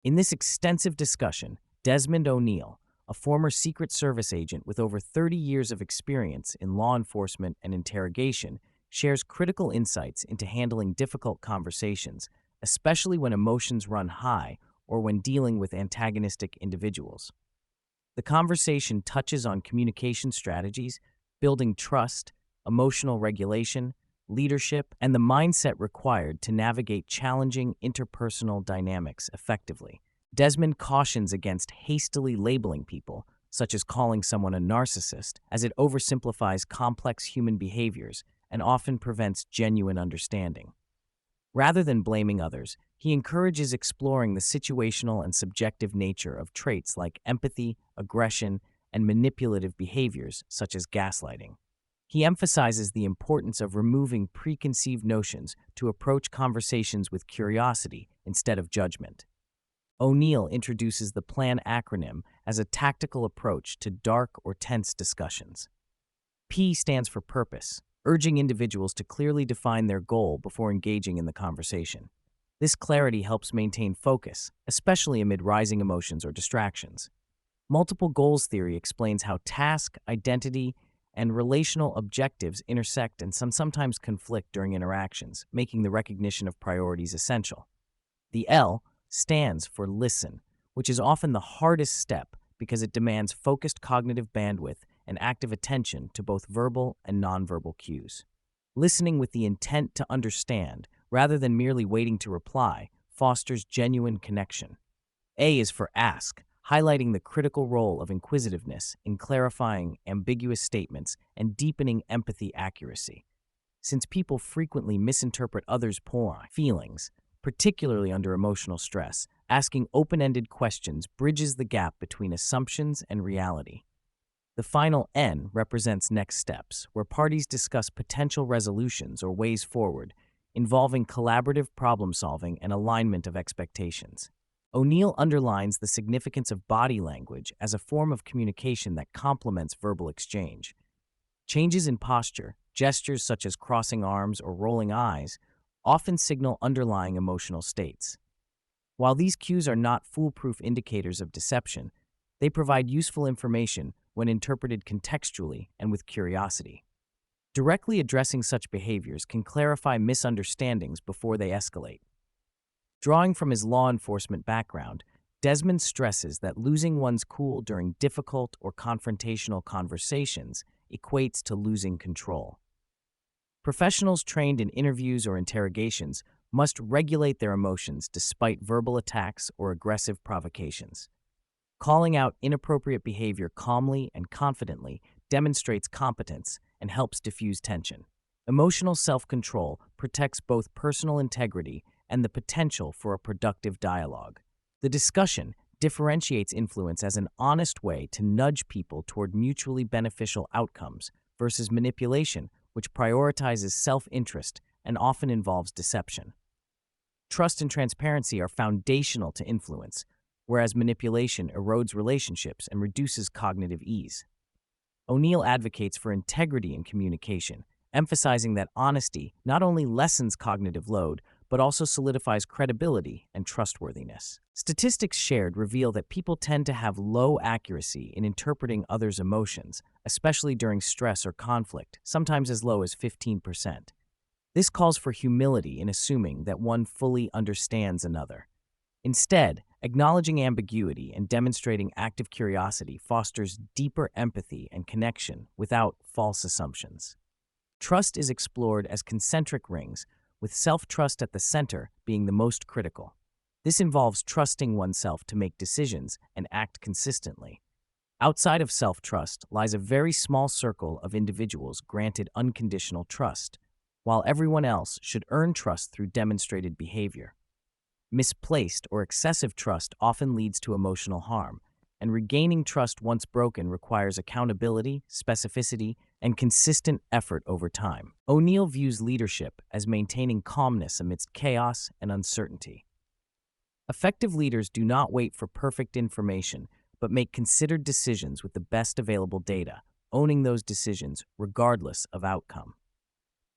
In this extensive discussion, Desmond O'Neal, a former Secret Service agent with over 30 years of experience in law enforcement and interrogation, shares critical insights into handling difficult conversations, especially when emotions run high or when dealing with antagonistic individuals. The conversation touches on communication strategies, building trust, emotional regulation, leadership, and the mindset required to navigate challenging interpersonal dynamics effectively. Desmond cautions against hastily labeling people, such as calling someone a narcissist, as it oversimplifies complex human behaviors and often prevents genuine understanding. Rather than blaming others, he encourages exploring the situational and subjective nature of traits like empathy, aggression, and manipulative behaviors such as gaslighting. He emphasizes the importance of removing preconceived notions to approach conversations with curiosity instead of judgment. O'Neal introduces the PLAN acronym as a tactical approach to dark or tense discussions. P stands for purpose, urging individuals to clearly define their goal before engaging in the conversation. This clarity helps maintain focus, especially amid rising emotions or distractions. Multiple goals theory explains how task, identity, and relational objectives intersect and sometimes conflict during interactions, making the recognition of priorities essential. The L stands for listen, which is often the hardest step because it demands focused cognitive bandwidth and active attention to both verbal and nonverbal cues. Listening with the intent to understand, rather than merely waiting to reply, fosters genuine connection. A is for ask, highlighting the critical role of inquisitiveness in clarifying ambiguous statements and deepening empathy accuracy. Since people frequently misinterpret others' feelings, particularly under emotional stress, asking open-ended questions bridges the gap between assumptions and reality. The final N represents next steps, where parties discuss potential resolutions or ways forward, involving collaborative problem-solving and alignment of expectations. O'Neal underlines the significance of body language as a form of communication that complements verbal exchange. Changes in posture, gestures such as crossing arms or rolling eyes, often signal underlying emotional states. While these cues are not foolproof indicators of deception, they provide useful information when interpreted contextually and with curiosity. Directly addressing such behaviors can clarify misunderstandings before they escalate. Drawing from his law enforcement background, Desmond stresses that losing one's cool during difficult or confrontational conversations equates to losing control. Professionals trained in interviews or interrogations must regulate their emotions despite verbal attacks or aggressive provocations. Calling out inappropriate behavior calmly and confidently demonstrates competence and helps diffuse tension. Emotional self-control protects both personal integrity and the potential for a productive dialogue. The discussion differentiates influence as an honest way to nudge people toward mutually beneficial outcomes versus manipulation, which prioritizes self-interest and often involves deception. Trust and transparency are foundational to influence, whereas manipulation erodes relationships and reduces cognitive ease. O'Neal advocates for integrity in communication, emphasizing that honesty not only lessens cognitive load, but also solidifies credibility and trustworthiness. Statistics shared reveal that people tend to have low accuracy in interpreting others' emotions, especially during stress or conflict, sometimes as low as 15%. This calls for humility in assuming that one fully understands another. Instead, acknowledging ambiguity and demonstrating active curiosity fosters deeper empathy and connection without false assumptions. Trust is explored as concentric rings, with self-trust at the center being the most critical. This involves trusting oneself to make decisions and act consistently. Outside of self-trust lies a very small circle of individuals granted unconditional trust, while everyone else should earn trust through demonstrated behavior. Misplaced or excessive trust often leads to emotional harm, and regaining trust once broken requires accountability, specificity, and consistent effort over time. O'Neal views leadership as maintaining calmness amidst chaos and uncertainty. Effective leaders do not wait for perfect information, but make considered decisions with the best available data, owning those decisions regardless of outcome.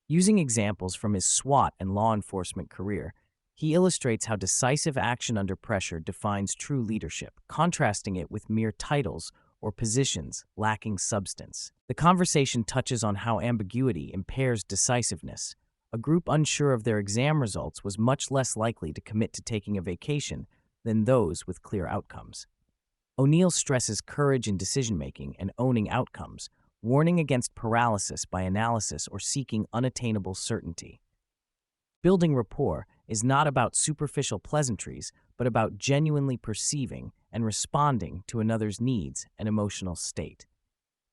Using examples from his SWAT and law enforcement career, He illustrates how decisive action under pressure defines true leadership, contrasting it with mere titles or positions lacking substance. The conversation touches on how ambiguity impairs decisiveness. A group unsure of their exam results was much less likely to commit to taking a vacation than those with clear outcomes. O'Neal stresses courage in decision-making and owning outcomes, warning against paralysis by analysis or seeking unattainable certainty. Building rapport is not about superficial pleasantries, but about genuinely perceiving and responding to another's needs and emotional state.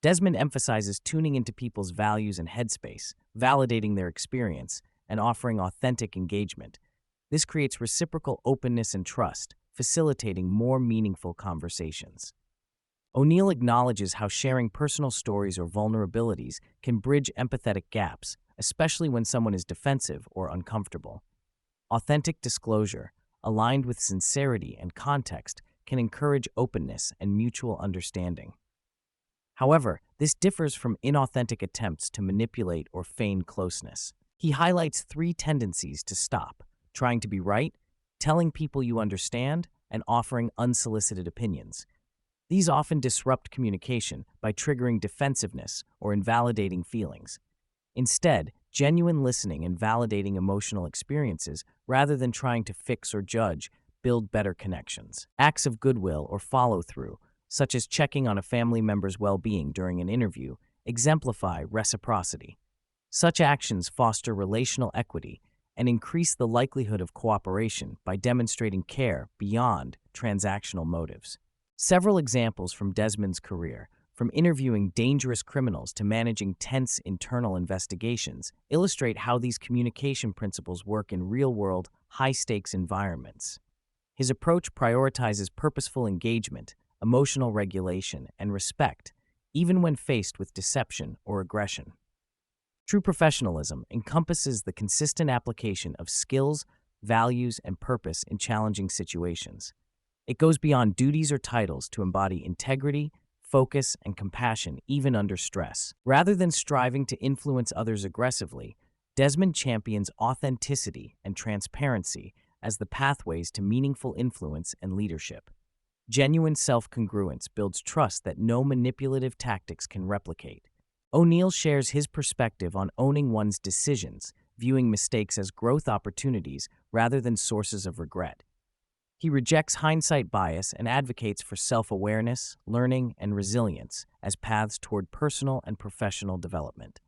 Desmond emphasizes tuning into people's values and headspace, validating their experience, and offering authentic engagement. This creates reciprocal openness and trust, facilitating more meaningful conversations. O'Neal acknowledges how sharing personal stories or vulnerabilities can bridge empathetic gaps, especially when someone is defensive or uncomfortable. Authentic disclosure, aligned with sincerity and context, can encourage openness and mutual understanding. However, this differs from inauthentic attempts to manipulate or feign closeness. He highlights three tendencies to stop: trying to be right, telling people you understand, and offering unsolicited opinions. These often disrupt communication by triggering defensiveness or invalidating feelings. Instead, genuine listening and validating emotional experiences, rather than trying to fix or judge, build better connections. Acts of goodwill or follow-through, such as checking on a family member's well-being during an interview, exemplify reciprocity. Such actions foster relational equity and increase the likelihood of cooperation by demonstrating care beyond transactional motives. Several examples from Desmond's career, from interviewing dangerous criminals to managing tense internal investigations, illustrate how these communication principles work in real-world, high-stakes environments. His approach prioritizes purposeful engagement, emotional regulation, and respect, even when faced with deception or aggression. True professionalism encompasses the consistent application of skills, values, and purpose in challenging situations. It goes beyond duties or titles to embody integrity, focus, and compassion even under stress. Rather than striving to influence others aggressively, Desmond champions authenticity and transparency as the pathways to meaningful influence and leadership. Genuine self-congruence builds trust that no manipulative tactics can replicate. O'Neal shares his perspective on owning one's decisions, viewing mistakes as growth opportunities rather than sources of regret. He rejects hindsight bias and advocates for self-awareness, learning, and resilience as paths toward personal and professional development.